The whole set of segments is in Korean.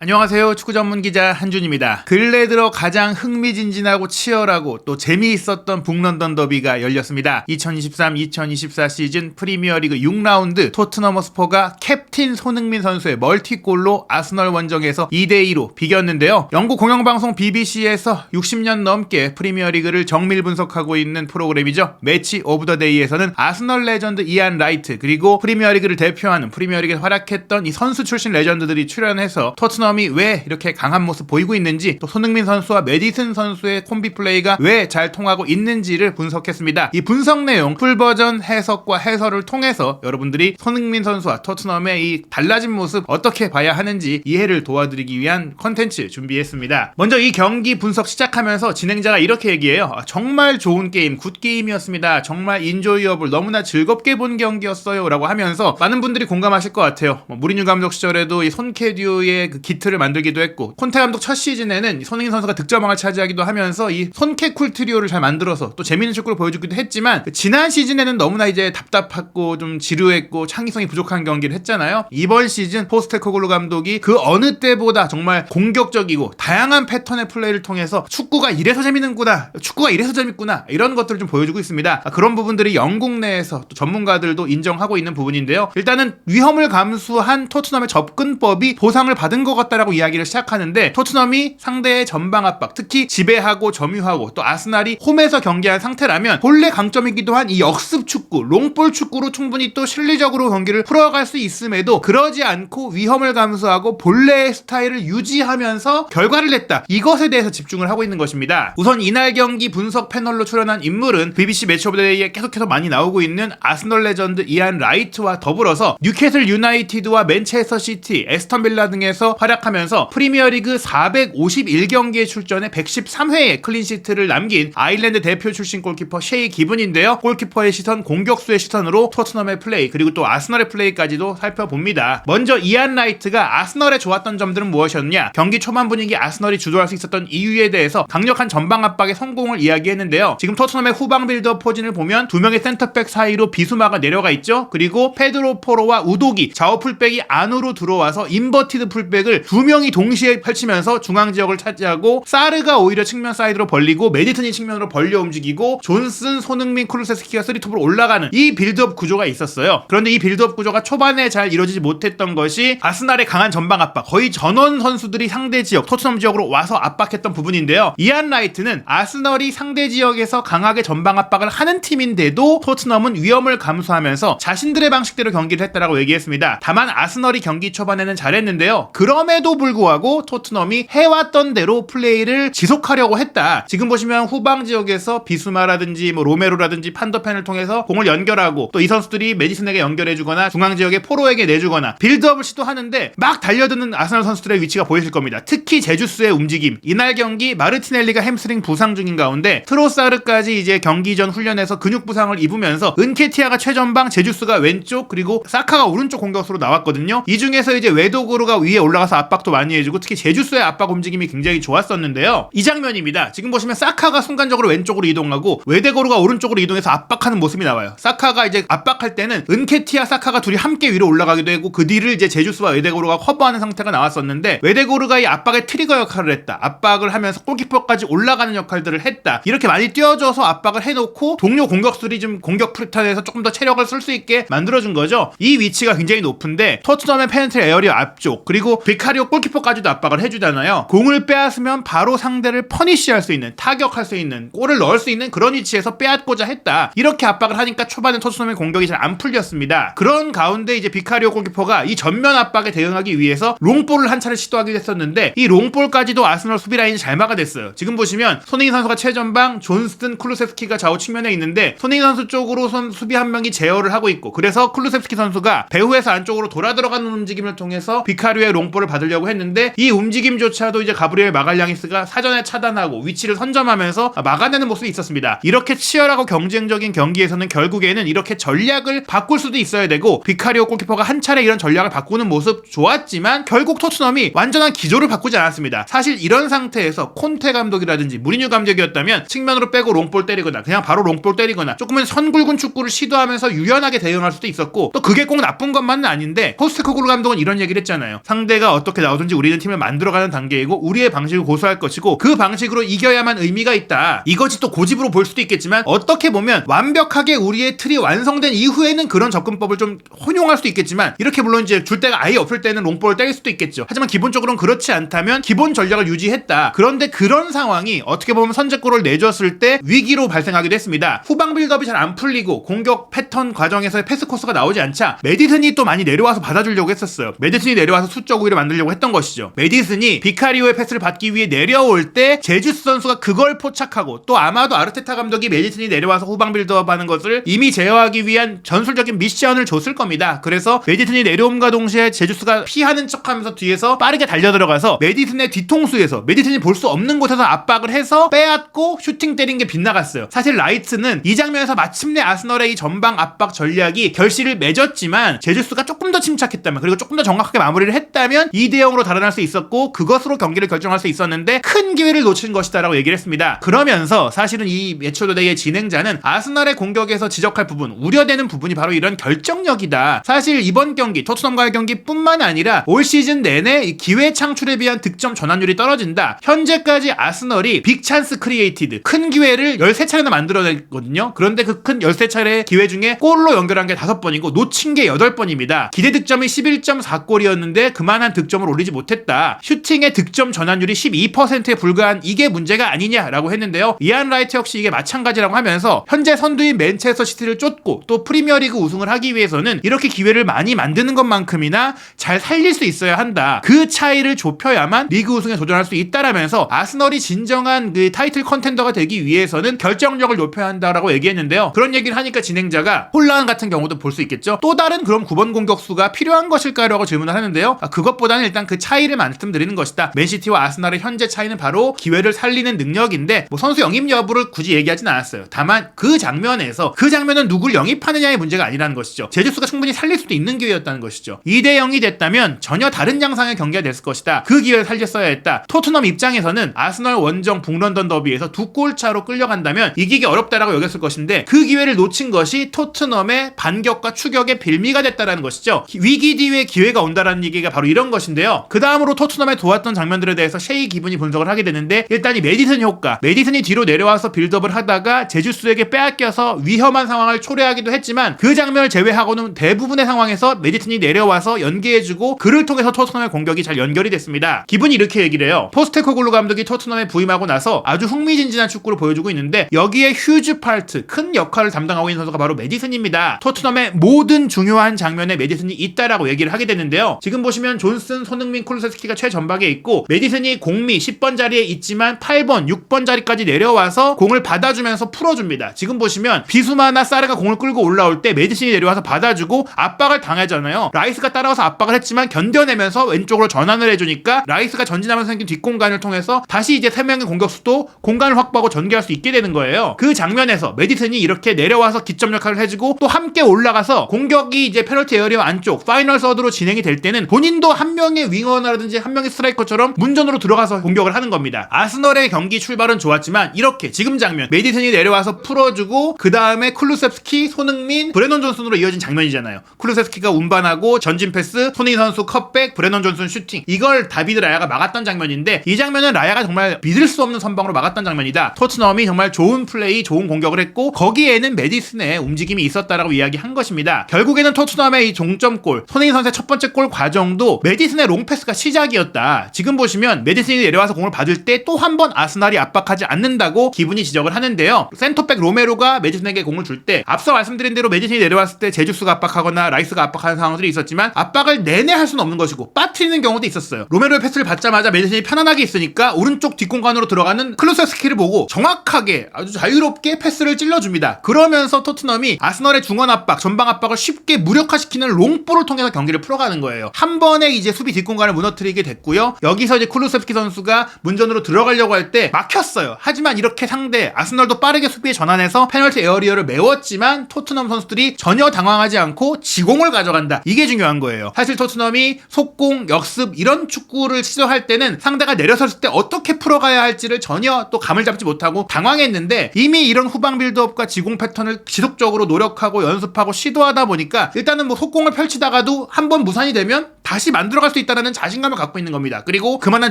안녕하세요. 축구 전문 기자 한준입니다. 근래 들어 가장 흥미진진하고 치열하고 또 재미있었던 북런던 더비가 열렸습니다. 2023-2024 시즌 프리미어리그 6라운드 토트넘 허스퍼가 캡틴 손흥민 선수의 멀티골로 아스널 원정에서 2대2로 비겼는데요. 영국 공영방송 BBC에서 60년 넘게 프리미어리그를 정밀 분석하고 있는 프로그램이죠. 매치 오브 더 데이에서는 아스널 레전드 이안 라이트 그리고 프리미어리그를 대표하는 프리미어리그에 활약했던 이 선수 출신 레전드들이 출연해서 토트넘이 왜 이렇게 강한 모습 보이고 있는지, 또 손흥민 선수와 메디슨 선수의 콤비 플레이가 왜 잘 통하고 있는지를 분석했습니다. 이 분석 내용 풀버전 해석과 해설을 통해서 여러분들이 손흥민 선수와 토트넘의 이 달라진 모습 어떻게 봐야 하는지 이해를 도와드리기 위한 컨텐츠 준비했습니다. 먼저 이 경기 분석 시작하면서 진행자가 이렇게 얘기해요. 정말 좋은 게임, 굿게임이었습니다. 정말 인조이어블, 너무나 즐겁게 본 경기였어요 라고 하면서 많은 분들이 공감하실 것 같아요. 무리뉴 감독 시절에도 이 손캐듀의 그 기틀을 만들기도 했고, 콘테 감독 첫 시즌에는 손흥민 선수가 득점왕을 차지하기도 하면서 이 손캐쿨 트리오를 잘 만들어서 또 재밌는 축구를 보여주기도 했지만, 지난 시즌에는 너무나 이제 답답했고 좀 지루했고 창의성이 부족한 경기를 했잖아요. 이번 시즌 포스테코글루 감독이 그 어느 때보다 정말 공격적이고 다양한 패턴의 플레이를 통해서 축구가 이래서 재밌는구나, 축구가 이래서 재밌구나, 이런 것들을 좀 보여주고 있습니다. 그런 부분들이 영국 내에서 또 전문가들도 인정하고 있는 부분인데요. 일단은 위험을 감수한 토트넘의 접근법이 보상을 받은 것 같다라고 이야기를 시작하는데, 토트넘이 상대의 전방 압박, 특히 지배하고 점유하고 또 아스날이 홈에서 경기한 상태라면 본래 강점이기도 한 이 역습 축구, 롱볼 축구로 충분히 또 실리적으로 경기를 풀어갈 수 있음에도 그러지 않고 위험을 감수하고 본래의 스타일을 유지하면서 결과를 냈다. 이것에 대해서 집중을 하고 있는 것입니다. 우선 이날 경기 분석 패널로 출연한 인물은 BBC 매치 오브 더 데이에 계속해서 많이 나오고 있는 아스널 레전드 이안 라이트와 더불어서 뉴캐슬 유나이티드와 맨체스터 시티, 에스턴 빌라 등에서 활약하면서 프리미어리그 451경기에 출전해 113회의 클린시트를 남긴 아일랜드 대표 출신 골키퍼 셰이 기분인데요. 골키퍼의 시선, 공격수의 시선으로 토트넘의 플레이 그리고 또 아스널의 플레이까지도 살펴봅니다. 먼저 이안 라이트가 아스널의 좋았던 점들은 무엇이었냐, 경기 초반 분위기 아스널이 주도할 수 있었던 이유에 대해서 강력한 전방 압박의 성공을 이야기했는데요. 지금 토트넘의 후방 빌드업 포진을 보면 두 명의 센터백 사이로 비수마가 내려가 있죠. 그리고 페드로 포로와 우도기, 좌우 풀백이 안으로 들어와서 인버티드 풀백을 두 명이 동시에 펼치면서 중앙 지역을 차지하고, 사르가 오히려 측면 사이드로 벌리고 메디튼이 측면으로 벌려 움직이고 존슨, 손흥민, 쿠루세스키가 3톱으로 올라가는 이 빌드업 구조가 있었어요. 그런데 이 빌드업 구조가 초반에 잘 이루어지지 못했던 것이 아스날의 강한 전방 압박, 거의 전원 선수들이 상대 지역, 토트넘 지역으로 와서 압박했던 부분인데요. 이안 라이트는 아스널이 상대 지역에서 강하게 전방 압박을 하는 팀인데도 토트넘은 위험을 감수하면서 자신들의 방식대로 경기를 했다라고 얘기했습니다. 다만 아스널이 경기 초반에는 잘했는데요. 그럼에도 불구하고 토트넘이 해왔던 대로 플레이를 지속하려고 했다. 지금 보시면 후방 지역에서 비수마라든지 로메로라든지 판더펜을 통해서 공을 연결하고, 또 이 선수들이 메디슨에게 연결해주거나 중앙 지역의 포로에게 내주거나 빌드업을 시도하는데 막 달려드는 아스널 선수들의 위치가 보이실 겁니다. 특히 제주스의 움직임. 이날 경기 마르티넬리가 햄스트링 부상 중인 가운데 트로사르까지 이제 경기 전 훈련에서 근육 부상을 입으면서 은케티아가 최전방, 제주스가 왼쪽, 그리고 사카가 오른쪽 공격수로 나왔거든요. 이 중에서 이제 웨도고르가 위에 올라가서 압박도 많이 해주고, 특히 제주스의 압박 움직임이 굉장히 좋았었는데요. 이 장면입니다. 지금 보시면 사카가 순간적으로 왼쪽으로 이동하고 웨데고르가 오른쪽으로 이동해서 압박하는 모습이 나와요. 사카가 이제 압박할 때는 은케티아, 사카가 둘이 함께 위로 올라가기도 했고, 그 뒤를 이제 제주스와 웨데고르가 커버하는 상태가 나왔었는데, 웨데고르가 이 압박의 트리거 역할을 했다. 압박을 하면서 골키퍼까지 올라가는 역할들을 했다. 이렇게 많이 띄워줘서 압박을 해놓고 동료 공격수들이 좀 공격 프리탄에서 조금 더 체력을 쓸 수 있게 만들어준 거죠. 이 위치가 굉장히 높은데 토트넘의 페넨트리 에어리어 앞쪽, 그리고 비카리오 골키퍼까지도 압박을 해주잖아요. 공을 빼앗으면 바로 상대를 퍼니시할 수 있는, 타격할 수 있는, 골을 넣을 수 있는 그런 위치에서 빼앗고자 했다. 이렇게 압박을 하니까 초반에 토트넘의 공격이 잘 안 풀렸습니다. 그런 가운데 이제 비카리오 골키퍼가 이 전면 압박에 대응하기 위해서 롱볼을 한 차례 시도하기도 했었는데, 이 롱볼까지도 아스널 수비 라인이 잘 막아냈어요. 지금 보시면 손흥민 선수가 최전방, 존스튼, 쿠루세스키가 좌우 측면에 있는데 손흥민 선수 쪽으로 수비 한 명이 제어를 하고 있고, 그래서 쿠루세스키 선수가 배후에서 안쪽으로 돌아 들어가는 움직임을 통해서 비카리오의 롱볼을 받으려고 했는데, 이 움직임조차도 이제 가브리엘 마갈량이스가 사전에 차단하고 위치를 선점하면서 막아내는 모습이 있었습니다. 이렇게 치열하고 경쟁적인 경기에서는 결국에는 이렇게 전략을 바꿀 수도 있어야 되고, 비카리오 골키퍼가 한 차례 이런 전략을 바꾸는 모습 좋았지만 결국 토트넘이 완전한 기조를 바꾸지 않았습니다. 사실 이런 상태에서 콘테 감독이라든지 무리뉴 감독이었다면 측면으로 빼고 롱볼 때리거나 그냥 바로 롱볼 때리거나 조금은 선굵은 축구를 시도하면서 유연하게 대응할 수도 있었고, 또 그게 꼭 나쁜 것만은 아닌데 포스테코글루 감독은 이런 얘기를 했잖아요. 상대가 어떤 어떻게 나오든지 우리는 팀을 만들어가는 단계이고 우리의 방식을 고수할 것이고 그 방식으로 이겨야만 의미가 있다. 이것이 또 고집으로 볼 수도 있겠지만 어떻게 보면 완벽하게 우리의 틀이 완성된 이후에는 그런 접근법을 좀 혼용할 수도 있겠지만 이렇게 물론 이제 줄 때가 아예 없을 때는 롱볼을 때릴 수도 있겠죠. 하지만 기본적으로는 그렇지 않다면 기본 전략을 유지했다. 그런데 그런 상황이 어떻게 보면 선제골을 내줬을 때 위기로 발생하기도 했습니다. 후방 빌드업이 잘 안 풀리고 공격 패턴 과정에서의 패스 코스가 나오지 않자 메디슨이 또 많이 내려와서 받아주려고 했었어요. 메디슨이 내려와서 수적 우위를 만들려고 했던 것이죠. 메디슨이 비카리오의 패스를 받기 위해 내려올 때 제주스 선수가 그걸 포착하고 또 아마도 아르테타 감독이 메디슨이 내려와서 후방 빌드업하는 것을 이미 제어하기 위한 전술적인 미션을 줬을 겁니다. 그래서 메디슨이 내려옴과 동시에 제주스가 피하는 척하면서 뒤에서 빠르게 달려들어가서 메디슨의 뒤통수에서 메디슨이 볼 수 없는 곳에서 압박을 해서 빼앗고 슈팅 때린 게 빗나갔어요. 사실 라이트는 이 장면에서 마침내 아스널의 이 전방 압박 전략이 결실을 맺었지만 제주스가 조금 더 침착했다면 그리고 조금 더 정확하게 마무리를 했다면 2대0으로 달아날 수 있었고 그것으로 경기를 결정할 수 있었는데 큰 기회를 놓친 것이다 라고 얘기를 했습니다. 그러면서 사실은 이 매치오더데이의 진행자는 아스널의 공격에서 지적할 부분, 우려되는 부분이 바로 이런 결정력이다. 사실 이번 경기, 토트넘과의 경기뿐만 아니라 올 시즌 내내 이 기회 창출에 비한 득점 전환율이 떨어진다. 현재까지 아스널이 빅 찬스 크리에이티드, 큰 기회를 13차례나 만들어냈거든요. 그런데 그 큰 13차례 기회 중에 골로 연결한 게 5번이고 놓친 게 8번입니다. 기대 득점이 11.4골이었는데 그만한 득점을 올리지 못했다. 슈팅의 득점 전환율이 12%에 불과한 이게 문제가 아니냐라고 했는데요. 이안 라이트 역시 이게 마찬가지라고 하면서 현재 선두인 맨체스터 시티를 쫓고 또 프리미어리그 우승을 하기 위해서는 이렇게 기회를 많이 만드는 것만큼이나 잘 살릴 수 있어야 한다. 그 차이를 좁혀야만 리그 우승에 도전할 수 있다라면서 아스널이 진정한 그 타이틀 컨텐더가 되기 위해서는 결정력을 높여야 한다라고 얘기했는데요. 그런 얘기를 하니까 진행자가 홀란 같은 경우도 볼 수 있겠죠. 또 다른 그럼 9번 공격수가 필요한 것일까라고 질문을 하는데요. 그것보다는 일단 그 차이를 말씀드리는 것이다. 맨시티와 아스널의 현재 차이는 바로 기회를 살리는 능력인데 뭐 선수 영입 여부를 굳이 얘기하진 않았어요. 다만 그 장면은 누굴 영입하느냐의 문제가 아니라는 것이죠. 제주스가 충분히 살릴 수도 있는 기회였다는 것이죠. 2대0이 됐다면 전혀 다른 양상의 경기가 됐을 것이다. 그 기회를 살렸어야 했다. 토트넘 입장에서는 아스널 원정 북런던 더비에서 2골 차로 끌려간다면 이기기 어렵다라고 여겼을 것인데 그 기회를 놓친 것이 토트넘의 반격과 추격의 빌미가 됐다라는 것이죠. 위기 뒤에 기회가 온다라는 얘기가 바로 이런 것인데요. 그 다음으로 토트넘에 도왔던 장면들에 대해서 셰이 기분이 분석을 하게 되는데 일단 이 메디슨 효과, 메디슨이 뒤로 내려와서 빌드업을 하다가 제주스에게 빼앗겨서 위험한 상황을 초래하기도 했지만 그 장면을 제외하고는 대부분의 상황에서 메디슨이 내려와서 연계해주고 그를 통해서 토트넘의 공격이 잘 연결이 됐습니다. 기분이 이렇게 얘기를 해요. 포스테코글루 감독이 토트넘에 부임하고 나서 아주 흥미진진한 축구를 보여주고 있는데 여기에 휴즈 파트, 큰 역할을 담당하고 있는 선수가 바로 메디슨입니다. 토트넘의 모든 중요한 장면에 메디슨이 있다라고 얘기를 하게 되는데요. 지금 보시면 존슨, 손흥민, 쿨루세스키가 최전방에 있고 메디슨이 공미 10번 자리에 있지만 8번, 6번 자리까지 내려와서 공을 받아주면서 풀어줍니다. 지금 보시면 비수마나 사르가 공을 끌고 올라올 때 메디슨이 내려와서 받아주고 압박을 당하잖아요. 라이스가 따라와서 압박을 했지만 견뎌내면서 왼쪽으로 전환을 해주니까 라이스가 전진하면서 생긴 뒷공간을 통해서 다시 이제 3명의 공격수도 공간을 확보하고 전개할 수 있게 되는 거예요. 그 장면에서 메디슨이 이렇게 내려와서 기점 역할을 해주고 또 함께 올라가서 공격이 이제 페널티 에어리어 안쪽 파이널 서드로 진행이 될 때는 본인도 한 명의 윙어라든지 한 명의 스트라이커처럼 문전으로 들어가서 공격을 하는 겁니다. 아스널의 경기 출발은 좋았지만 이렇게 지금 장면 메디슨이 내려와서 풀어주고 그 다음에 쿨루세스키, 손흥민, 브레넌 존슨으로 이어진 장면이잖아요. 쿨루세스키가 운반하고 전진 패스, 손흥민 선수 컷백, 브레넌 존슨 슈팅, 이걸 다비드 라야가 막았던 장면인데 이 장면은 라야가 정말 믿을 수 없는 선방으로 막았던 장면이다. 토트넘이 정말 좋은 플레이, 좋은 공격을 했고 거기에는 메디슨의 움직임이 있었다라고 이야기한 것입니다. 결국에는 토트넘의 이 동점골, 손흥민 선수의 첫 번째 골 과정도 메디슨의 롱패스가 시작이었다. 지금 보시면 메디슨이 내려와서 공을 받을 때 또 한 번 아스날이 압박하지 않는다고 기분이 지적을 하는데요. 센터백 로메로가 메디슨에게 공을 줄 때 앞서 말씀드린 대로 메디슨이 내려왔을 때 제주스가 압박하거나 라이스가 압박하는 상황들이 있었지만 압박을 내내 할 수는 없는 것이고 빠뜨리는 경우도 있었어요. 로메로의 패스를 받자마자 메디슨이 편안하게 있으니까 오른쪽 뒷공간으로 들어가는 클루세스키를 보고 정확하게 아주 자유롭게 패스를 찔러줍니다. 그러면서 토트넘이 아스널의 중원 압박, 전방 압박을 쉽게 무력화시키는 롱볼을 통해서 경기를 풀어가는 거예요. 한 번에 이제 수비 뒷공간을 무너뜨리게 됐고요. 여기서 이제 쿨루세스키 선수가 문전으로 들어가려고 할 때 막혔어요. 하지만 이렇게 상대 아스널도 빠르게 수비에 전환해서 페널티 에어리어를 메웠지만 토트넘 선수들이 전혀 당황하지 않고 지공을 가져간다. 이게 중요한 거예요. 사실 토트넘이 속공, 역습 이런 축구를 시도할 때는 상대가 내려섰을 때 어떻게 풀어가야 할지를 전혀 또 감을 잡지 못하고 당황했는데 이미 이런 후방 빌드업과 지공 패턴을 지속적으로 노력하고 연습하고 시도하다 보니까 일단은 뭐 속공을 펼치다가도 한 번 무산이 되면 다시 만들어갈 수 있다는 자신감을 갖고 있는 겁니다. 그리고 그만한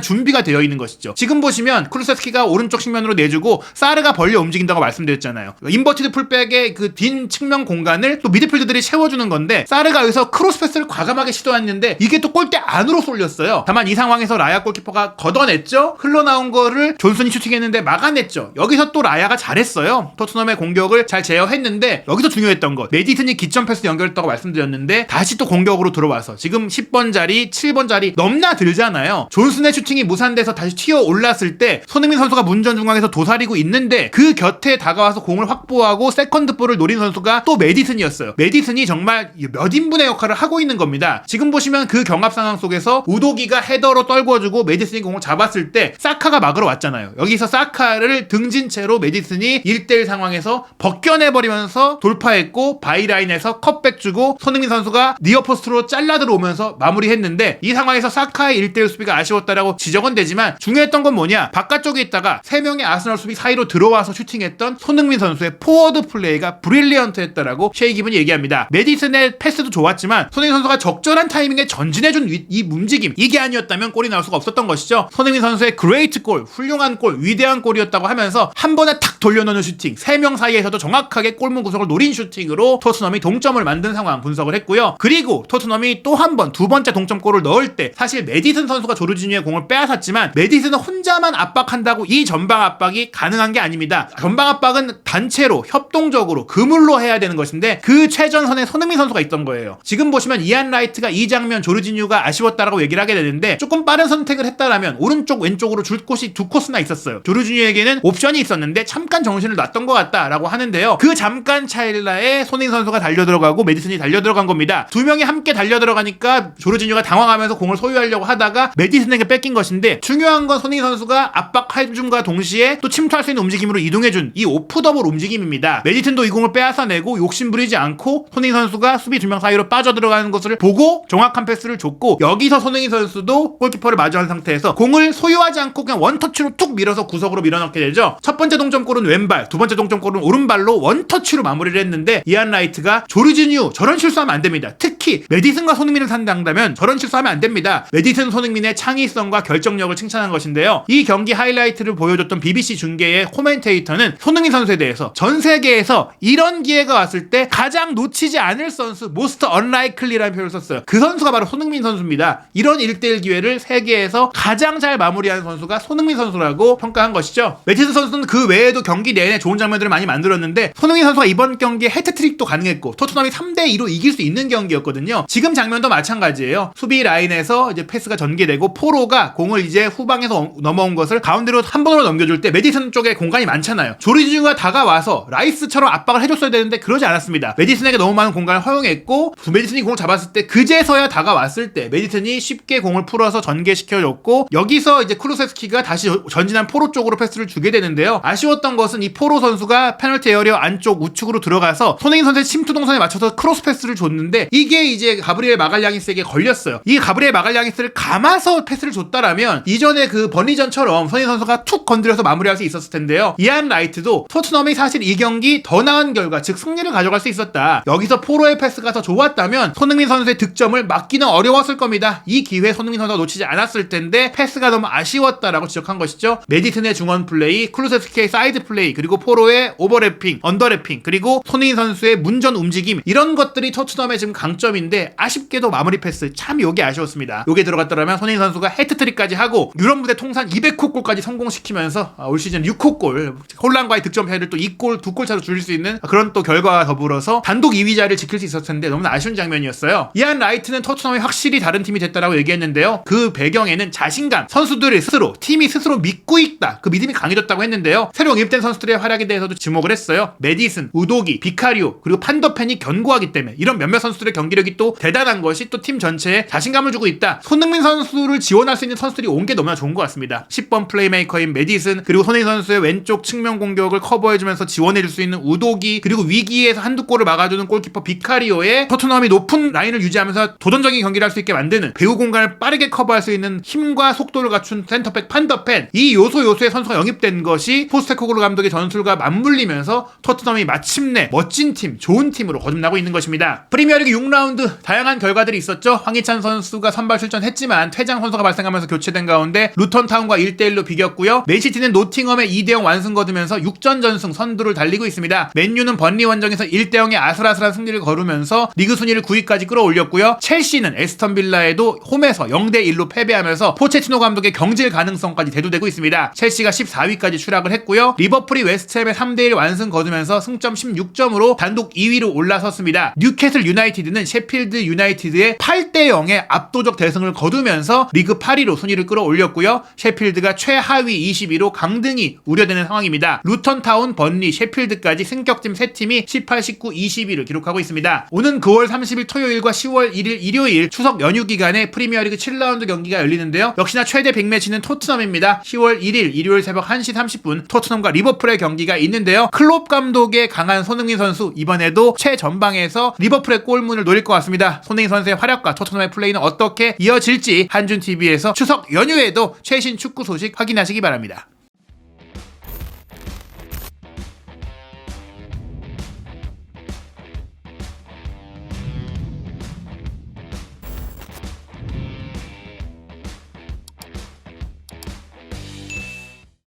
준비가 되어 있는 것이죠. 지금 보시면 쿠루세스키가 오른쪽 측면으로 내주고 사르가 벌려 움직인다고 말씀드렸잖아요. 인버티드 풀백의 그 뒷 측면 공간을 또 미드필드들이 채워주는 건데 사르가 여기서 크로스 패스를 과감하게 시도했는데 이게 또 골대 안으로 쏠렸어요. 다만 이 상황에서 라야 골키퍼가 걷어냈죠. 흘러나온 거를 존슨이 슈팅했는데 막아냈죠. 여기서 또 라야가 잘했어요. 토트넘의 공격을 잘 제어했는데 여기서 중요했던 것, 메디슨이 기점 패스 연결했다고 말씀드렸는데 다시 또 공격으로 들어와서 지금 10번 자리 7번 자리 넘나들잖아요. 존슨의 슈팅이 무산돼서 다시 튀어 올랐을 때 손흥민 선수가 문전 중앙에서 도사리고 있는데 그 곁에 다가와서 공을 확보하고 세컨드 볼을 노린 선수가 또 메디슨이었어요. 메디슨이 정말 몇 인분의 역할을 하고 있는 겁니다. 지금 보시면 그 경합 상황 속에서 우도기가 헤더로 떨궈주고 메디슨이 공을 잡았을 때 사카가 막으러 왔잖아요. 여기서 사카를 등진 채로 메디슨이 1대1 상황에서 벗겨내버리면서 돌파했고 바이라인에서 컷백 주고 손흥민 선수가 니어포스트로 잘라 들어오면서 마무리했는데 이 상황에서 사카의 1대1 수비가 아쉬웠다라고 지적은 되지만 중요했던 건 뭐냐, 바깥쪽에 있다가 3명의 아스널 수비 사이로 들어와서 슈팅했던 손흥민 선수의 포워드 플레이가 브릴리언트했다라고 셰이 기븐이 얘기합니다. 메디슨의 패스도 좋았지만 손흥민 선수가 적절한 타이밍에 전진해준 이 움직임, 이게 아니었다면 골이 나올 수가 없었던 것이죠. 손흥민 선수의 그레이트 골, 훌륭한 골, 위대한 골이었다고 하면서 한 번에 탁 돌려놓는 슈팅, 3명 사이에서도 정확하게 골문 구석을 노린 슈팅으로 토트넘이 동점을 만든 상황 분석을 했고요. 그리고 토트넘이 또 한 번, 두 번째 동점골을 넣을 때 사실 메디슨 선수가 조르지뉴의 공을 빼앗았지만 메디슨은 혼자만 압박한다고 이 전방 압박이 가능한 게 아닙니다. 전방 압박은 단체로 협동적으로 그물로 해야 되는 것인데 그 최전선에 손흥민 선수가 있던 거예요. 지금 보시면 이안 라이트가 이 장면 조르지뉴가 아쉬웠다라고 얘기를 하게 되는데 조금 빠른 선택을 했다라면 오른쪽 왼쪽으로 줄 곳이 두 코스나 있었어요. 조르지뉴에게는 옵션이 있었는데 잠깐 정신을 놨던 것 같다라고 하는데요. 그 잠깐 차일라에 손흥민 선수가 달려들어가고 메디슨이 달려들어간 겁니다. 두 명이 함께 달려들어가니까 조르지뉴가 당황하면서 공을 소유하려고 하다가 메디슨에게 뺏긴 것인데 중요한 건 손흥민 선수가 압박해줌과 동시에 또 침투할 수 있는 움직임으로 이동해준 이 오프 더블 움직임입니다. 메디슨도 이 공을 빼앗아내고 욕심부리지 않고 손흥민 선수가 수비 두 명 사이로 빠져들어가는 것을 보고 정확한 패스를 줬고 여기서 손흥민 선수도 골키퍼를 마주한 상태에서 공을 소유하지 않고 그냥 원터치로 툭 밀어서 구석으로 밀어넣게 되죠. 첫 번째 동점골은 왼발, 두 번째 동점골은 오른발로 원터치로 마무리를 했는데 이안 라이트가 조르지뉴 저런 실수하면 안 됩니다. 특히 메디슨과 손흥민을 상대한다면 저런 실수하면 안 됩니다. 메디슨 손흥민의 창의성과 결정력을 칭찬한 것인데요. 이 경기 하이라이트를 보여줬던 BBC 중계의 코멘테이터는 손흥민 선수에 대해서 전 세계에서 이런 기회가 왔을 때 가장 놓치지 않을 선수, most unlikely라는 표현을 썼어요. 그 선수가 바로 손흥민 선수입니다. 이런 1대1 기회를 세계에서 가장 잘 마무리하는 선수가 손흥민 선수라고 평가한 것이죠. 메디슨 선수는 그 외에도 경기 내내 좋은 장면들을 많이 만들었는데 손흥민 선수가 이번 경기에 해트트릭도 가능했고 토트넘이 3대2로 이길 수 있는 경기였거든요. 지금 장면도 마찬가지예요. 수비 라인에서 이제 패스가 전개되고 포로가 공을 이제 후방에서 넘어온 것을 가운데로 한 번으로 넘겨줄 때 메디슨 쪽에 공간이 많잖아요. 조르지뉴가 다가와서 라이스처럼 압박을 해줬어야 되는데 그러지 않았습니다. 메디슨에게 너무 많은 공간을 허용했고 메디슨이 공을 잡았을 때 그제서야 다가왔을 때 메디슨이 쉽게 공을 풀어서 전개시켜줬고 여기서 이제 쿠루세스키가 다시 전진한 포로 쪽으로 패스를 주게 되는데요. 아쉬웠던 것은 이 포로 선수가 페널티 에어리어 안쪽 우측으로 들어가서 손흥민 선수의 침투 동선에 맞춰서 크로스 패스를 줬는데 이게 이제 가브리엘 마갈량이스에게 걸렸어요. 이 가브리엘 마갈량이스를 감아서 패스를 줬다라면 이전에 그 버니전처럼 손흥민 선수가 툭 건드려서 마무리할 수 있었을 텐데요. 이안 라이트도 토트넘이 사실 이 경기 더 나은 결과, 즉 승리를 가져갈 수 있었다. 여기서 포로의 패스가 더 좋았다면 손흥민 선수의 득점을 막기는 어려웠을 겁니다. 이 기회 손흥민 선수가 놓치지 않았을 텐데 패스가 너무 아쉬웠다라고 지적한 것이죠. 메디슨의 중원 플레이, 쿠루세스키의 사이드 플레이, 그리고 포로의 오버래핑, 언더래핑, 그리고 손흥민 선수의 문전 움직임, 이런 것들이 토트넘의 지금 강점인데 아쉽게도 마무리 패스 참 요게 아쉬웠습니다. 요게 들어갔더라면 손흥민 선수가 해트트릭까지 하고 유럽 무대 통산 200호 골까지 성공시키면서 올 시즌 6호 골, 홀란과의 득점 차이를 또 2골, 2골 차로 줄일 수 있는 그런 또 결과와 더불어서 단독 2위 자리를 지킬 수 있었을 텐데 너무나 아쉬운 장면이었어요. 이안 라이트는 토트넘이 확실히 다른 팀이 됐다라고 얘기했는데요. 그 배경에는 자신감, 선수들이 스스로, 팀이 스스로 믿고 있다, 그 믿음이 강해졌다고 했는데요. 새로 영입된 선수들의 활약에 대해서도 주목을 했어요. 메디슨, 우도기, 비카리오, 그리고 판더펜이 견고하기 때문에 이런 몇몇 선수들의 경기력이 또 대단한 것이 또 팀 전체에 자신감을 주고 있다. 손흥민 선수를 지원할 수 있는 선수들이 온 게 너무나 좋은 것 같습니다. 10번 플레이메이커인 메디슨, 그리고 손흥민 선수의 왼쪽 측면 공격을 커버해주면서 지원해줄 수 있는 우도기, 그리고 위기에서 한두 골을 막아주는 골키퍼 비카리오의 토트넘이 높은 라인을 유지하면서 도전적인 경기를 할 수 있게 만드는, 배후 공간을 빠르게 커버할 수 있는 힘과 속도를 갖춘 센터백 판더펜, 이 요소의 선수가 영입된 것이 포스테코글루 감독의 전술과 맞물리면서 토트넘이 마침내 멋진 팀, 좋은 팀으로 거듭나고 있는 것입니다. 프리미어리그 6라운드 6라운드 다양한 결과들이 있었죠. 황희찬 선수가 선발 출전했지만 퇴장 선수가 발생하면서 교체된 가운데 루턴타운과 1대1로 비겼고요. 맨시티는 노팅엄에 2대0 완승 거두면서 6전 전승 선두를 달리고 있습니다. 맨유는 번리 원정에서 1대0의 아슬아슬한 승리를 거두면서 리그 순위를 9위까지 끌어올렸고요. 첼시는 에스턴 빌라에도 홈에서 0대1로 패배하면서 포체티노 감독의 경질 가능성까지 대두되고 있습니다. 첼시가 14위까지 추락을 했고요. 리버풀이 웨스트햄의 3대1 완승 거두면서 승점 16점으로 단독 2위로 올라섰습니다. 뉴캐슬 유나이티드는 셰필드 유나이티드의 8대0의 압도적 대승을 거두면서 리그 8위로 순위를 끌어올렸고요. 셰필드가 최하위 22로 강등이 우려되는 상황입니다. 루턴타운, 번리, 셰필드까지 승격팀 3팀이 18, 19, 20위를 기록하고 있습니다. 오는 9월 30일 토요일과 10월 1일 일요일 추석 연휴 기간에 프리미어리그 7라운드 경기가 열리는데요. 역시나 최대 빅매치는 토트넘입니다. 10월 1일 일요일 새벽 1시 30분 토트넘과 리버풀의 경기가 있는데요. 클롭 감독의 강한 손흥민 선수 이번에도 최전방에서 리버풀의 골문을 노릴 것 같습니다. 손흥민 선수의 활약과 토트넘의 플레이는 어떻게 이어질지 한준TV에서 추석 연휴에도 최신 축구 소식 확인하시기 바랍니다.